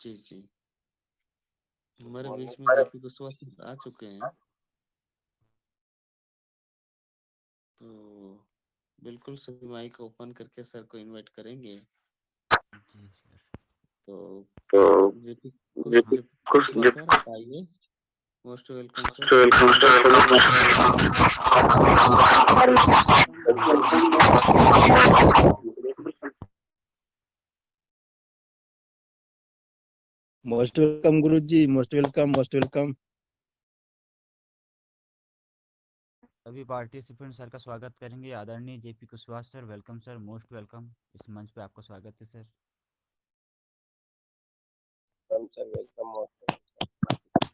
जी जी। हमारे मॉर्निंग बीच में JP Kushwaha sir आ चुके हैं, तो बिल्कुल सभी माइक ओपन करके सर को इनवाइट करेंगे। जी सर। तो तो जेपी जेपी कुशवाहा सर आप आइए। Most welcome sir. Most welcome गुरु ji, most welcome, most welcome. सभी पार्टिसिपेंट सर का स्वागत करेंगे। आदरणीय JP Kushwaha sir, welcome sir, most welcome. इस मंच पे आपका स्वागत है सर।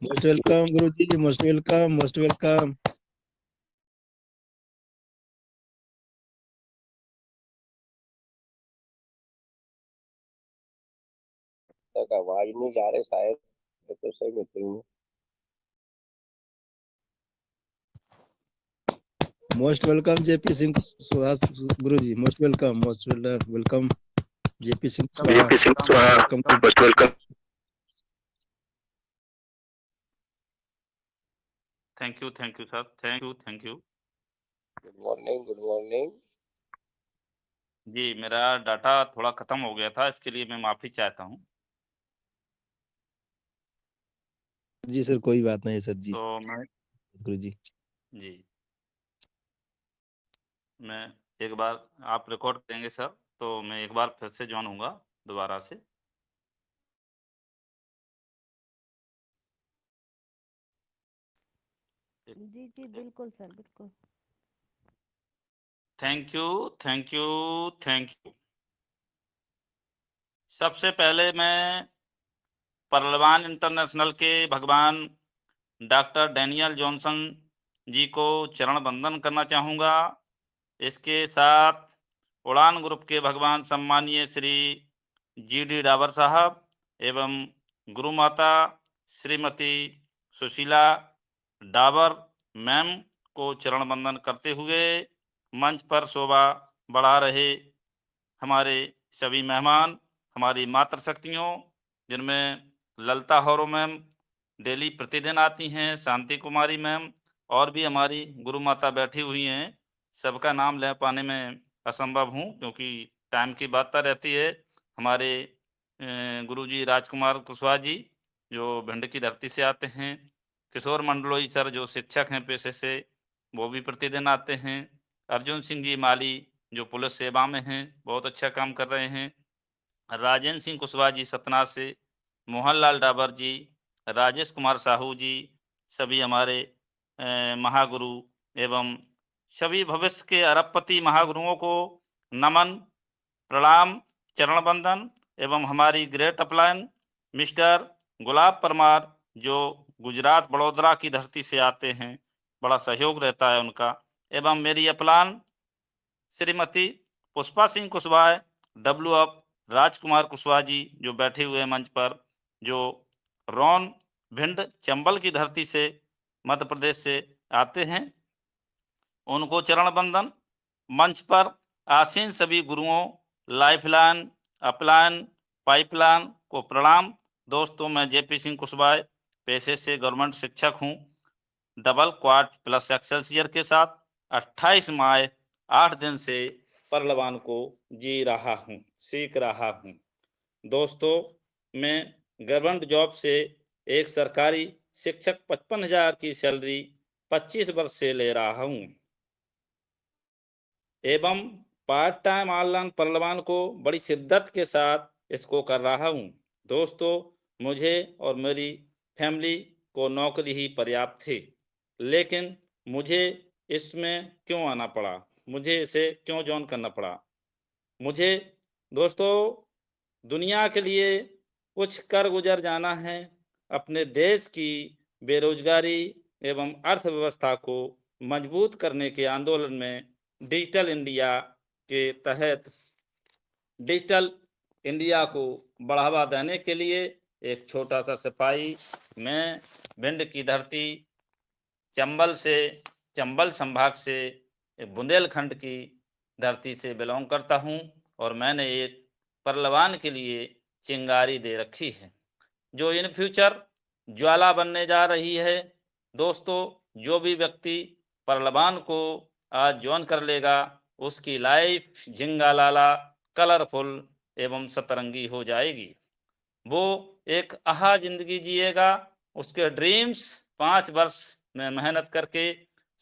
मोस्ट वेलकम गुरु ji, most welcome, most welcome. तक आवाज नहीं जा रही शायद, तो सही मीटिंग में। Most welcome JP Singh Suhas Guru ji, most welcome, most welcome JP Singh Suhas, welcome. Thank you sir, thank you. Good morning, good morning. जी, मेरा डाटा थोड़ा ख़त्म हो गया था, इसके लिए मैं माफ़ी चाहता हूँ। जी सर, कोई बात नहीं सर जी। तो मैं गुरु जी मैं एक बार आप रिकॉर्ड करेंगे सर, तो मैं एक बार फिर से ज्वाइन होऊंगा दोबारा से। जी जी बिल्कुल सर, बिल्कुल। Thank you. सबसे पहले मैं परलवान इंटरनेशनल के भगवान डॉक्टर डैनियल जॉनसन जी को चरण वंदन करना चाहूँगा। इसके साथ उड़ान ग्रुप के भगवान सम्मानीय श्री GD डाबर साहब एवं गुरु माता श्रीमती सुशीला डाबर मैम को चरण वंदन करते हुए मंच पर शोभा बढ़ा रहे हमारे सभी मेहमान, हमारी मातृशक्तियों, जिनमें ललिता हौरो मैम डेली प्रतिदिन आती हैं, शांति कुमारी मैम और भी हमारी गुरु माता बैठी हुई हैं। सबका नाम ले पाने में असंभव हूँ क्योंकि टाइम की बात रहती है। हमारे गुरुजी राजकुमार कुशवाहा जी जो भिंड की धरती से आते हैं, किशोर मंडलोई सर जो शिक्षक हैं पेशे से, वो भी प्रतिदिन आते हैं। अर्जुन सिंह जी माली जो पुलिस सेवा में हैं, बहुत अच्छा काम कर रहे हैं। राजेंद्र सिंह कुशवाहा जी सतना से, मोहनलाल डाबर जी, राजेश कुमार साहू जी, सभी हमारे महागुरु एवं सभी भविष्य के अरबपति महागुरुओं को नमन, प्रणाम, चरण वंदन एवं हमारी ग्रेट अपलाइन मिस्टर गुलाब परमार जो गुजरात बड़ौदा की धरती से आते हैं, बड़ा सहयोग रहता है उनका, एवं मेरी अपलान श्रीमती पुष्पा सिंह कुशवाहा, WF राजकुमार कुशवाहा जी जो बैठे हुए मंच पर, जो रौन भिंड चंबल की धरती से मध्य प्रदेश से आते हैं, उनको चरण वंदन। मंच पर आसीन सभी गुरुओं, लाइफलाइन, अपलाइन, पाइपलाइन को प्रणाम। दोस्तों, मैं JP सिंह कुशवाहा पेशे से गवर्नमेंट शिक्षक हूँ, डबल क्वाड प्लस एक्सेल्सियर के साथ 28 माह 8 दिन से परलवान को जी रहा हूँ, सीख रहा हूँ। दोस्तों, मैं गवर्नमेंट जॉब से एक सरकारी शिक्षक 55,000 की सैलरी 25 वर्ष से ले रहा हूँ एवं पार्ट टाइम ऑनलाइन परलवान को बड़ी शिद्दत के साथ इसको कर रहा हूँ। दोस्तों, मुझे और मेरी फैमिली को नौकरी ही पर्याप्त थी, लेकिन मुझे इसमें क्यों आना पड़ा, मुझे इसे क्यों ज्वाइन करना पड़ा। मुझे दोस्तों दुनिया के लिए कुछ कर गुजर जाना है। अपने देश की बेरोजगारी एवं अर्थव्यवस्था को मजबूत करने के आंदोलन में डिजिटल इंडिया के तहत डिजिटल इंडिया को बढ़ावा देने के लिए एक छोटा सा सिपाही, मैं भिंड की धरती चंबल संभाग से बुंदेलखंड की धरती से बिलोंग करता हूं और मैंने एक परलवान के लिए चिंगारी दे रखी है। जो इन फ्यूचर ज्वाला बनने जा रही है। दोस्तों, जो भी व्यक्ति परलबान को आज ज्वाइन कर लेगा, उसकी लाइफ झिंगालाला, कलरफुल एवं सतरंगी हो जाएगी। वो एक आहा जिंदगी जिएगा। उसके ड्रीम्स 5 वर्ष में मेहनत करके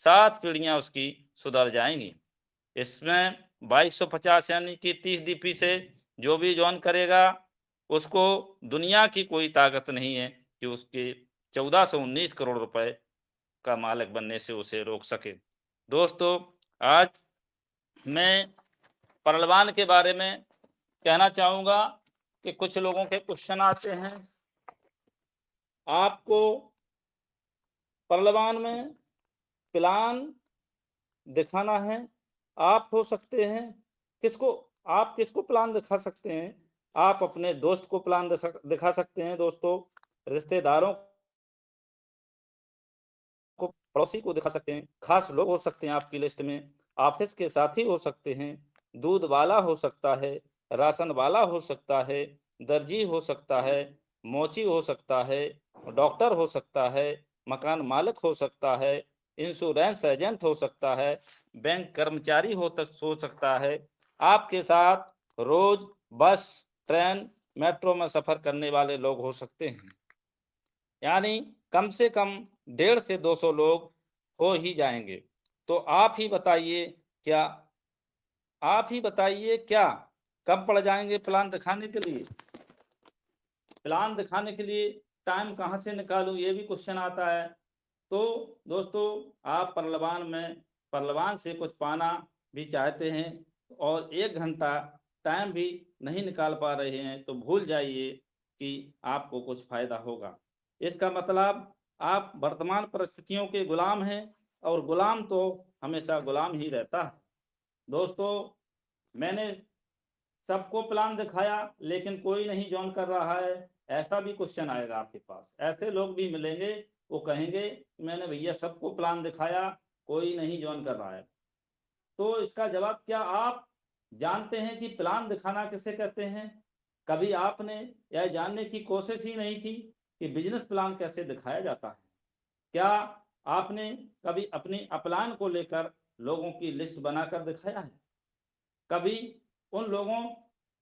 7 पीढ़ियां उसकी सुधर जाएंगी। इसमें 2250 यानी कि 30 DP से जो भी ज्वाइन करेगा, उसको दुनिया की कोई ताकत नहीं है कि उसके 1419 करोड़ रुपए का मालिक बनने से उसे रोक सके। दोस्तों, आज मैं परलबान के बारे में कहना चाहूँगा कि कुछ लोगों के क्वेश्चन आते हैं। आपको परलबान में प्लान दिखाना है, आप हो सकते हैं आप किसको प्लान दिखा सकते हैं? आप अपने दोस्त को प्लान दिखा सकते हैं। दोस्तों, रिश्तेदारों को, पड़ोसी को दिखा सकते हैं। खास लोग हो सकते हैं आपकी लिस्ट में, ऑफिस के साथी हो सकते हैं, दूध वाला हो सकता है, राशन वाला हो सकता है, दर्जी हो सकता है, मोची हो सकता है, डॉक्टर हो सकता है, मकान मालिक हो सकता है, इंश्योरेंस एजेंट हो सकता है, बैंक कर्मचारी हो सकता है। आपके साथ रोज बस, ट्रेन, मेट्रो में सफर करने वाले लोग हो सकते हैं। यानी कम से कम 150 से 200 लोग हो ही जाएंगे। तो आप ही बताइए क्या कब पड़ जाएंगे प्लान दिखाने के लिए? प्लान दिखाने के लिए टाइम कहाँ से निकालूं, ये भी क्वेश्चन आता है। तो दोस्तों, आप परलबान से कुछ पाना भी चाहते हैं और 1 घंटा टाइम भी नहीं निकाल पा रहे हैं, तो भूल जाइए कि आपको कुछ फायदा होगा। इसका मतलब आप वर्तमान परिस्थितियों के गुलाम हैं, और गुलाम तो हमेशा गुलाम ही रहता है। दोस्तों, मैंने सबको प्लान दिखाया लेकिन कोई नहीं ज्वाइन कर रहा है, ऐसा भी क्वेश्चन आएगा आपके पास। ऐसे लोग भी मिलेंगे, वो कहेंगे मैंने भैया सबको प्लान दिखाया, कोई नहीं ज्वाइन कर रहा है। तो इसका जवाब, क्या आप जानते हैं कि प्लान दिखाना किसे कहते हैं? कभी आपने यह जानने की कोशिश ही नहीं की कि बिजनेस प्लान कैसे दिखाया जाता है? क्या आपने कभी अपनी अपलान को लेकर लोगों की लिस्ट बनाकर दिखाया है? कभी उन लोगों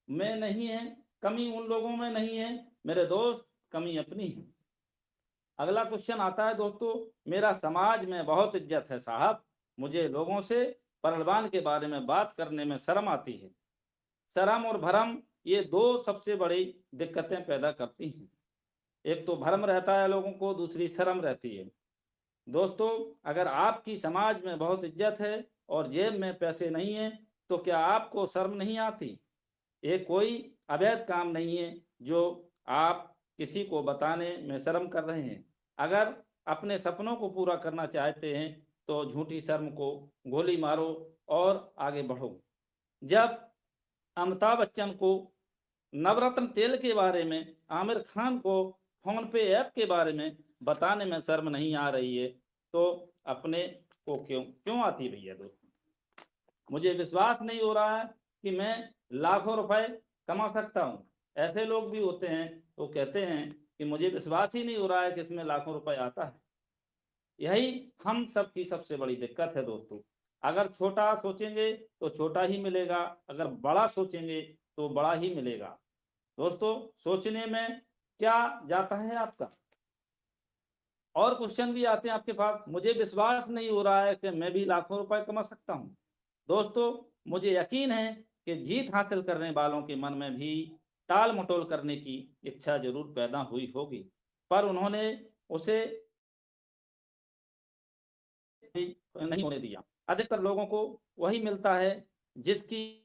में नहीं है, कमी उन लोगों में नहीं है मेरे दोस्त, कमी अपनी है। अगला क्वेश्चन आता है दोस्तों, मेरा समाज में बहुत इज्जत है साहब, मुझे लोगों से परलबान के बारे में बात करने में शर्म आती है। शर्म और भरम, ये 2 सबसे बड़ी दिक्कतें पैदा करती हैं। एक तो भरम रहता है लोगों को, दूसरी शर्म रहती है। दोस्तों, अगर आपकी समाज में बहुत इज्जत है और जेब में पैसे नहीं है, तो क्या आपको शर्म नहीं आती? ये कोई अवैध काम नहीं है जो आप किसी को बताने में शर्म कर रहे हैं। अगर अपने सपनों को पूरा करना चाहते हैं, तो झूठी शर्म को गोली मारो और आगे बढ़ो। जब अमिताभ बच्चन को नवरत्न तेल के बारे में, आमिर खान को फोन पे ऐप के बारे में बताने में शर्म नहीं आ रही है, तो अपने को क्यों आती भैया? दोस्तों, मुझे विश्वास नहीं हो रहा है कि मैं लाखों रुपए कमा सकता हूँ। ऐसे लोग भी होते हैं, वो कहते हैं कि मुझे विश्वास ही नहीं हो रहा है कि इसमें लाखों रुपए आता है। यही हम सब की सबसे बड़ी दिक्कत है दोस्तों। अगर छोटा सोचेंगे तो छोटा ही मिलेगा, अगर बड़ा सोचेंगे तो बड़ा ही मिलेगा। दोस्तों, सोचने में क्या जाता है आपका? और क्वेश्चन भी आते हैं आपके पास, मुझे विश्वास नहीं हो रहा है कि मैं भी लाखों रुपए कमा सकता हूं। दोस्तों, मुझे यकीन है कि जीत हासिल करने वालों के मन में भी टाल मटोल करने की इच्छा जरूर पैदा हुई होगी, पर उन्होंने उसे नहीं होने दिया। अधिकतर लोगों को वही मिलता है जिसकी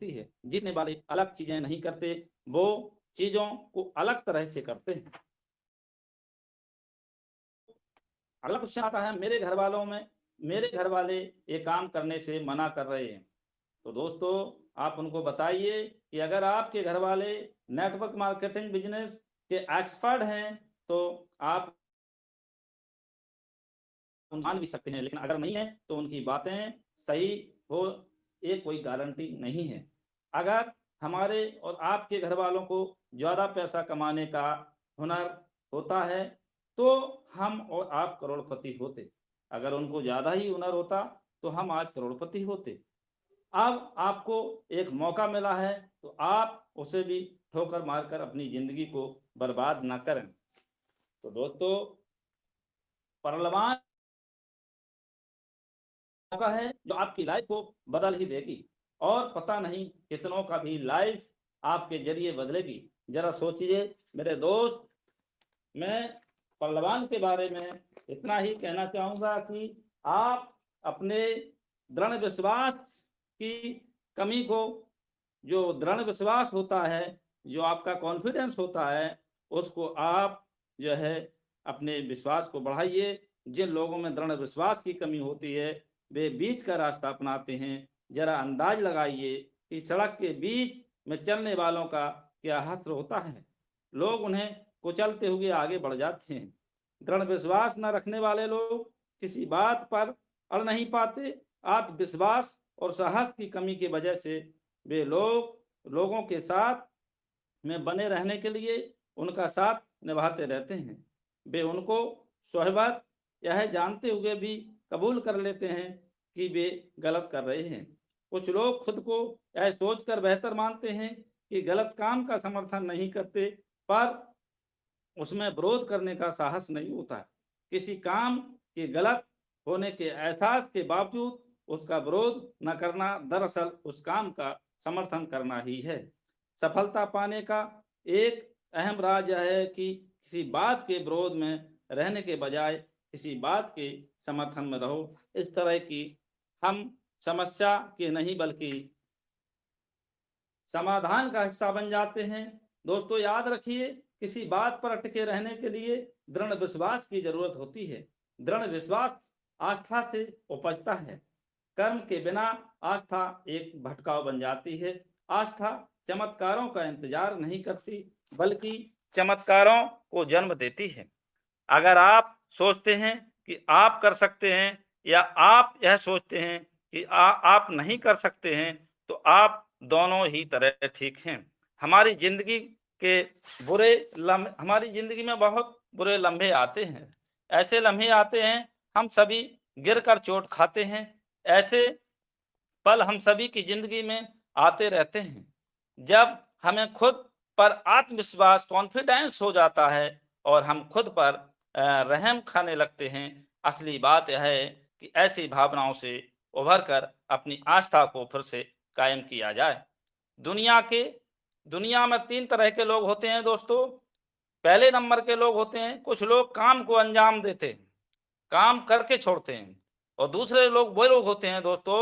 है। जीतने वाले अलग चीजें नहीं करते, वो चीजों को अलग तरह से करते हैं। अगला क्वेश्चन आता है, मेरे घर वाले ये काम करने से मना कर रहे हैं। तो दोस्तों, आप उनको बताइए कि अगर आपके घर वाले नेटवर्क मार्केटिंग बिजनेस के एक्सपर्ट हैं, तो आप मान भी सकते हैं, लेकिन अगर नहीं है तो उनकी बातें सही हो, ये कोई गारंटी नहीं है। अगर हमारे और आपके घर वालों को ज़्यादा पैसा कमाने का हुनर होता है तो हम और आप करोड़पति होते। अगर उनको ज़्यादा ही हुनर होता तो हम आज करोड़पति होते। अब आपको एक मौका मिला है तो आप उसे भी ठोकर मारकर अपनी ज़िंदगी को बर्बाद ना करें। तो दोस्तों, परलवान मौका है जो आपकी लाइफ को बदल ही देगी और पता नहीं कितनों का भी लाइफ आपके जरिए बदलेगी। जरा सोचिए मेरे दोस्त, मैं पहलवान के बारे में इतना ही कहना चाहूँगा कि आप अपने दृढ़ विश्वास की कमी को, जो दृढ़ विश्वास होता है, जो आपका कॉन्फिडेंस होता है, उसको आप जो है अपने विश्वास को बढ़ाइए। जिन लोगों में दृढ़ विश्वास की कमी होती है वे बीच का रास्ता अपनाते हैं। जरा अंदाज लगाइए कि सड़क के बीच में चलने वालों का क्या हश्र होता है। लोग उन्हें कुचलते हुए आगे बढ़ जाते हैं। दृढ़ विश्वास न रखने वाले लोग किसी बात पर अड़ नहीं पाते। आत्मविश्वास और साहस की कमी की वजह से वे लोगों के साथ में बने रहने के लिए उनका साथ निभाते रहते हैं। वे उनको सोहबत यह जानते हुए भी कबूल कर लेते हैं कि वे गलत कर रहे हैं। कुछ लोग खुद को यह सोचकर बेहतर मानते हैं कि गलत काम का समर्थन नहीं करते, पर उसमें विरोध करने का साहस नहीं होता। किसी काम के गलत होने के एहसास के बावजूद उसका विरोध न करना दरअसल उस काम का समर्थन करना ही है। सफलता पाने का एक अहम राज यह है कि किसी बात के विरोध में रहने के बजाय किसी बात के समर्थन में रहो। इस तरह की हम समस्या के नहीं बल्कि समाधान का हिस्सा बन जाते हैं। दोस्तों, याद रखिए, किसी बात पर अटके रहने के लिए दृढ़ विश्वास की जरूरत होती है। दृढ़ विश्वास आस्था से उपजता है। कर्म के बिना आस्था एक भटकाव बन जाती है। आस्था चमत्कारों का इंतजार नहीं करती बल्कि चमत्कारों को जन्म देती है। अगर आप सोचते हैं कि आप कर सकते हैं या आप यह सोचते हैं कि आप नहीं कर सकते हैं तो आप दोनों ही तरह ठीक हैं। हमारी जिंदगी में बहुत बुरे लम्हे आते हैं। ऐसे लम्हे आते हैं, हम सभी गिरकर चोट खाते हैं। ऐसे पल हम सभी की जिंदगी में आते रहते हैं। जब हमें खुद पर आत्मविश्वास, कॉन्फिडेंस हो जाता है और हम खुद पर रहम खाने लगते हैं। असली बात यह है कि ऐसी भावनाओं से उभरकर अपनी आस्था को फिर से कायम किया जाए। दुनिया में 3 तरह के लोग होते हैं दोस्तों। पहले नंबर के लोग होते हैं कुछ लोग काम को अंजाम देते हैं, काम करके छोड़ते हैं। और दूसरे लोग वो लोग होते हैं दोस्तों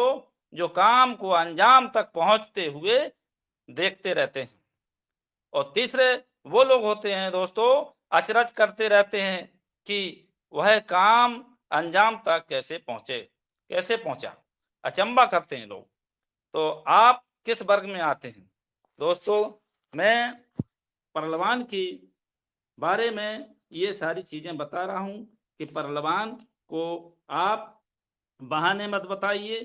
जो काम को अंजाम तक पहुंचते हुए देखते रहते हैं। और तीसरे वो लोग होते हैं दोस्तों अचरज करते रहते हैं कि वह काम अंजाम तक कैसे पहुंचा, अचंबा करते हैं लोग। तो आप किस वर्ग में आते हैं? दोस्तों, मैं पहलवान की बारे में ये सारी चीज़ें बता रहा हूँ कि पहलवान को आप बहाने मत बनाइए।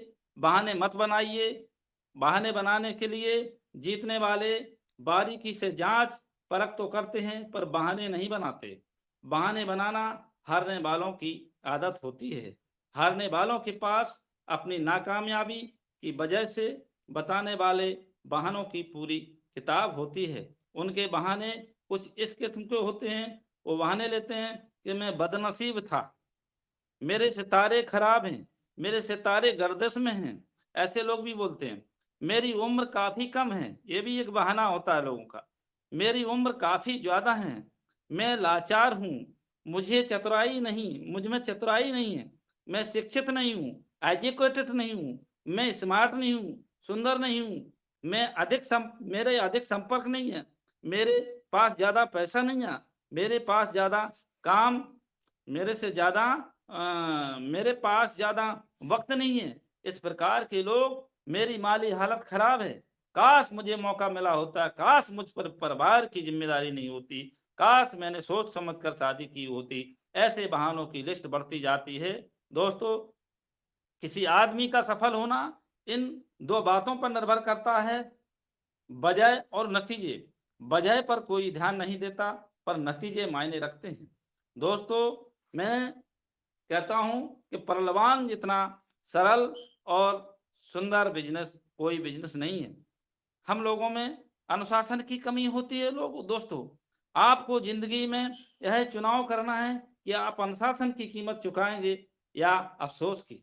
बहाने बनाने के लिए जीतने वाले बारीकी से जांच परख तो करते हैं पर बहाने नहीं बनाते। बहाने बनाना हारने वालों की आदत होती है। हारने वालों के पास अपनी नाकामयाबी की वजह से बताने वाले बहानों की पूरी किताब होती है। उनके बहाने कुछ इस किस्म के होते हैं। वो बहाने लेते हैं कि मैं बदनसीब था, मेरे सितारे खराब हैं, मेरे सितारे गर्दिश में हैं। ऐसे लोग भी बोलते हैं। मेरी उम्र काफ़ी कम है, ये भी एक बहाना होता है लोगों का। मेरी उम्र काफ़ी ज़्यादा है, मैं लाचार हूँ, मुझ में चतुराई नहीं है, मैं शिक्षित नहीं हूँ, एजुकेटेड नहीं हूँ, मैं स्मार्ट नहीं हूँ, सुंदर नहीं हूँ, मेरे अधिक संपर्क नहीं है, मेरे पास ज़्यादा पैसा नहीं है, मेरे पास ज़्यादा वक्त नहीं है। इस प्रकार के लोग, मेरी माली हालत खराब है, काश मुझे मौका मिला होता, काश मुझ पर परिवार की जिम्मेदारी नहीं होती, काश मैंने सोच समझकर शादी की होती। ऐसे बहानों की लिस्ट बढ़ती जाती है। दोस्तों, किसी आदमी का सफल होना इन 2 बातों पर निर्भर करता है। बजाय और नतीजे, बजाय पर कोई ध्यान नहीं देता, पर नतीजे मायने रखते हैं। दोस्तों, मैं कहता हूं कि परलवान जितना सरल और सुंदर बिजनेस कोई बिजनेस नहीं है। हम लोगों में अनुशासन की कमी होती है। लोग दोस्तों, आपको जिंदगी में यह चुनाव करना है कि आप अनुशासन की कीमत चुकाएंगे या अफसोस की।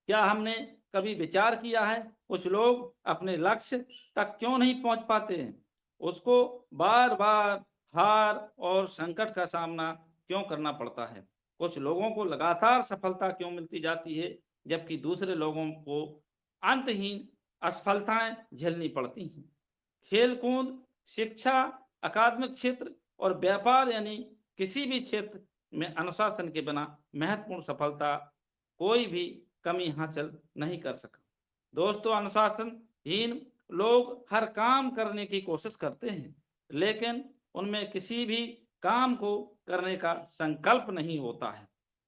क्या हमने कभी विचार किया है कुछ लोग अपने लक्ष्य तक क्यों नहीं पहुंच पाते हैं? उसको बार बार हार और संकट का सामना क्यों करना पड़ता है? कुछ लोगों को लगातार सफलता क्यों मिलती जाती है, जबकि दूसरे लोगों को अंतहीन असफलताएं झेलनी पड़ती हैं? खेल कूद, शिक्षा, अकादमिक क्षेत्र और व्यापार यानी किसी भी क्षेत्र में अनुशासन के बिना महत्वपूर्ण सफलता कोई भी कमी हासिल नहीं कर सका। दोस्तों, अनुशासनहीन लोग हर काम करने की कोशिश करते हैं, लेकिन उनमें किसी भी काम को करने का संकल्प नहीं होता है।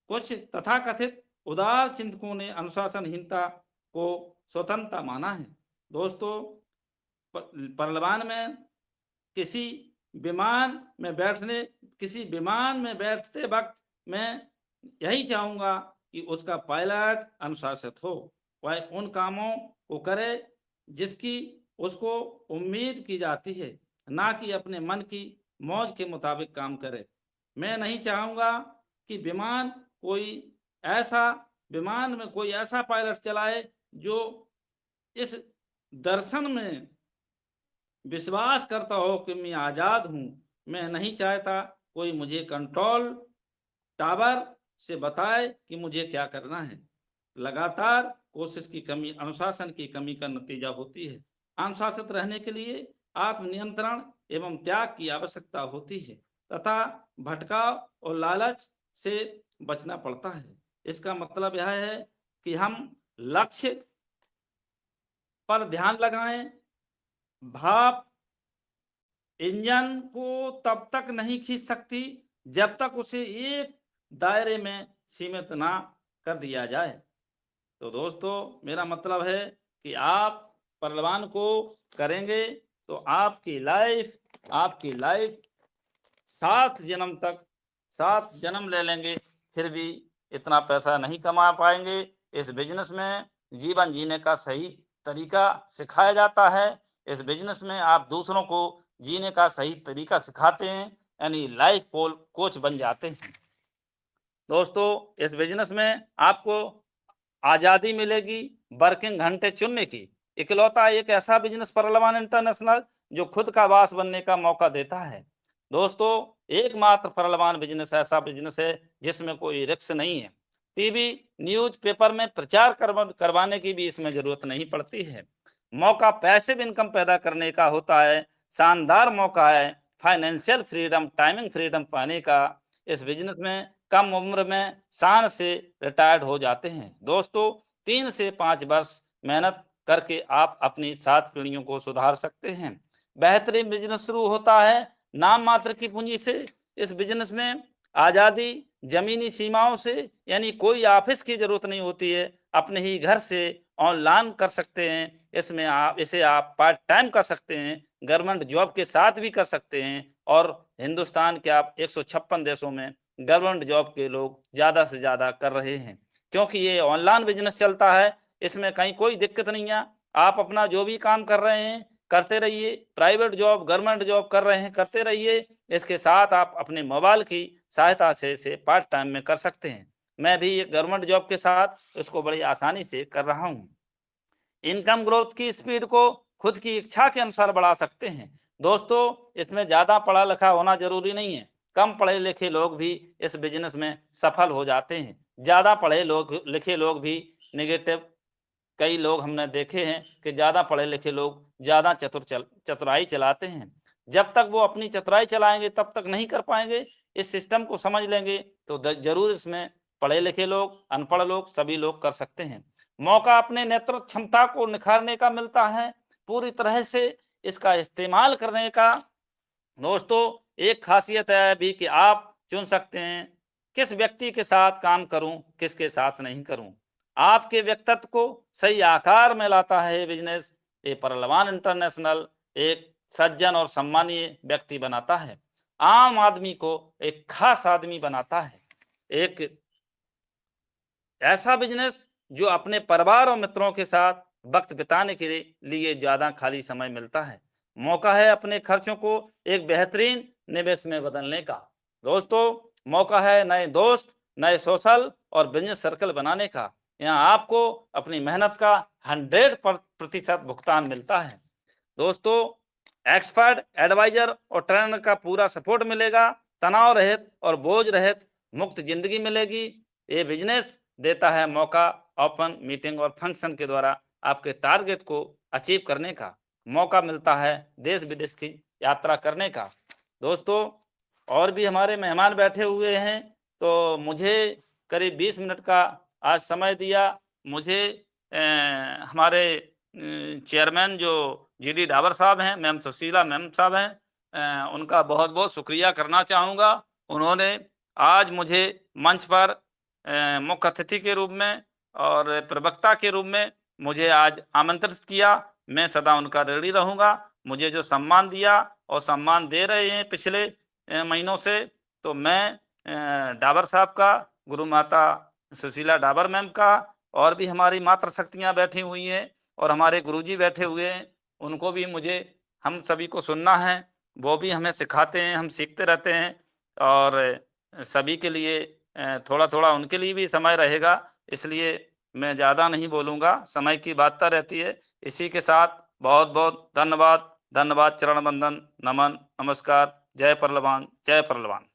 कुछ तथाकथित उदार चिंतकों ने अनुशासनहीनता को स्वतंत्रता माना है। दोस्तों, परलवान में किसी विमान में बैठते वक्त मैं यही चाहूँगा कि उसका पायलट अनुशासित हो, वह उन कामों को करे जिसकी उसको उम्मीद की जाती है, ना कि अपने मन की मौज के मुताबिक काम करे। मैं नहीं चाहूँगा कि विमान में कोई ऐसा पायलट चलाए जो इस दर्शन में विश्वास करता हो कि मैं आज़ाद हूँ। मैं नहीं चाहता कोई मुझे कंट्रोल टावर से बताए कि मुझे क्या करना है। लगातार कोशिश की कमी अनुशासन की कमी का नतीजा होती है। अनुशासित रहने के लिए आत्मनियंत्रण एवं त्याग की आवश्यकता होती है तथा भटकाव और लालच से बचना पड़ता है। इसका मतलब यह है कि हम लक्ष्य पर ध्यान लगाएं। भाप इंजन को तब तक नहीं खींच सकती जब तक उसे एक दायरे में सीमित ना कर दिया जाए। तो दोस्तों, मेरा मतलब है कि आप परलवान को करेंगे तो आपकी लाइफ 7 जन्म ले लेंगे, फिर भी इतना पैसा नहीं कमा पाएंगे। इस बिजनेस में जीवन जीने का सही तरीका सिखाया जाता है। इस बिजनेस में आप दूसरों को जीने का सही तरीका सिखाते हैं, यानी लाइफ कोच बन जाते हैं। दोस्तों, इस बिजनेस में आपको आज़ादी मिलेगी वर्किंग घंटे चुनने की। इकलौता एक ऐसा बिजनेस परलवान इंटरनेशनल जो खुद का बास बनने का मौका देता है। दोस्तों, एकमात्र परलवान बिजनेस ऐसा बिजनेस है जिसमें कोई रिस्क नहीं है। टीवी न्यूज पेपर में प्रचार करवाने की भी इसमें जरूरत नहीं पड़ती है। मौका पैसिव इनकम पैदा करने का होता है। शानदार मौका है फाइनेंशियल फ्रीडम, टाइमिंग फ्रीडम पाने का। इस बिजनेस में कम उम्र में शान से रिटायर्ड हो जाते हैं। दोस्तों, 3 से 5 वर्ष मेहनत करके आप अपनी 7 पीढ़ियों को सुधार सकते हैं। बेहतरीन बिजनेस शुरू होता है नाम मात्र की पूंजी से। इस बिजनेस में आज़ादी जमीनी सीमाओं से, यानी कोई ऑफिस की जरूरत नहीं होती है, अपने ही घर से ऑनलाइन कर सकते हैं। इसे आप पार्ट टाइम कर सकते हैं, गवर्नमेंट जॉब के साथ भी कर सकते हैं। और हिंदुस्तान के आप 156 देशों में गवर्नमेंट जॉब के लोग ज़्यादा से ज़्यादा कर रहे हैं, क्योंकि ये ऑनलाइन बिजनेस चलता है। इसमें कहीं कोई दिक्कत नहीं है। आप अपना जो भी काम कर रहे हैं करते रहिए, प्राइवेट जॉब गवर्नमेंट जॉब कर रहे हैं करते रहिए। इसके साथ आप अपने मोबाइल की सहायता से इसे पार्ट टाइम में कर सकते हैं। मैं भी एक गवर्नमेंट जॉब के साथ इसको बड़ी आसानी से कर रहा हूँ। इनकम ग्रोथ की स्पीड को खुद की इच्छा के अनुसार बढ़ा सकते हैं। दोस्तों, इसमें ज़्यादा पढ़ा लिखा होना जरूरी नहीं है। कम पढ़े लिखे लोग भी इस बिजनेस में सफल हो जाते हैं। ज़्यादा पढ़े लिखे लोग भी नेगेटिव, कई लोग हमने देखे हैं कि ज़्यादा पढ़े लिखे लोग ज़्यादा चतुराई चलाते हैं। जब तक वो अपनी चतुराई चलाएंगे तब तक नहीं कर पाएंगे। इस सिस्टम को समझ लेंगे तो जरूर इसमें पढ़े लिखे लोग, अनपढ़ लोग, सभी लोग कर सकते हैं। मौका अपने नेतृत्व क्षमता को निखारने का मिलता है, पूरी तरह से इसका इस्तेमाल करने का। दोस्तों, एक खासियत है भी कि आप चुन सकते हैं किस व्यक्ति के साथ काम करूं, किसके साथ नहीं करूं। आपके व्यक्तित्व को सही आकार में लाता है ये बिजनेस। ये पहलवान इंटरनेशनल एक सज्जन और सम्मानीय व्यक्ति बनाता है, आम आदमी को एक खास आदमी बनाता है, एक ऐसा बिजनेस जो अपने परिवार और मित्रों के साथ वक्त बिताने के लिए ज़्यादा खाली समय मिलता है। मौका है अपने खर्चों को एक बेहतरीन निवेश में बदलने का। दोस्तों, मौका है नए दोस्त, नए सोशल और बिजनेस सर्कल बनाने का। यहाँ आपको अपनी मेहनत का 100% भुगतान मिलता है। दोस्तों, एक्सपर्ट, एडवाइजर और ट्रेनर का पूरा सपोर्ट मिलेगा। तनाव रहित और बोझ रहित मुक्त जिंदगी मिलेगी। ये बिजनेस देता है मौका ओपन मीटिंग और फंक्शन के द्वारा आपके टारगेट को अचीव करने का। मौका मिलता है देश विदेश की यात्रा करने का। दोस्तों, और भी हमारे मेहमान बैठे हुए हैं, तो मुझे करीब 20 मिनट का आज समय दिया। मुझे हमारे चेयरमैन जो GD डाबर साहब हैं, मैम सुशीला मैम साहब हैं, उनका बहुत बहुत शुक्रिया करना चाहूँगा। उन्होंने आज मुझे मंच पर मुख्य अतिथि के रूप में और प्रवक्ता के रूप में मुझे आज आमंत्रित किया। मैं सदा उनका ऋणी रहूँगा। मुझे जो सम्मान दिया और सम्मान दे रहे हैं पिछले महीनों से, तो मैं डाबर साहब का, गुरु माता सुशीला डाबर मैम का, और भी हमारी मातृ शक्तियाँ बैठी हुई हैं और हमारे गुरुजी बैठे हुए हैं, उनको भी मुझे हम सभी को सुनना है। वो भी हमें सिखाते हैं, हम सीखते रहते हैं, और सभी के लिए थोड़ा थोड़ा उनके लिए भी समय रहेगा, इसलिए मैं ज़्यादा नहीं बोलूँगा, समय की बात रहती है। इसी के साथ बहुत बहुत धन्यवाद। चरण बंदन, नमन, नमस्कार। जय पहलवान, जय पहलवान।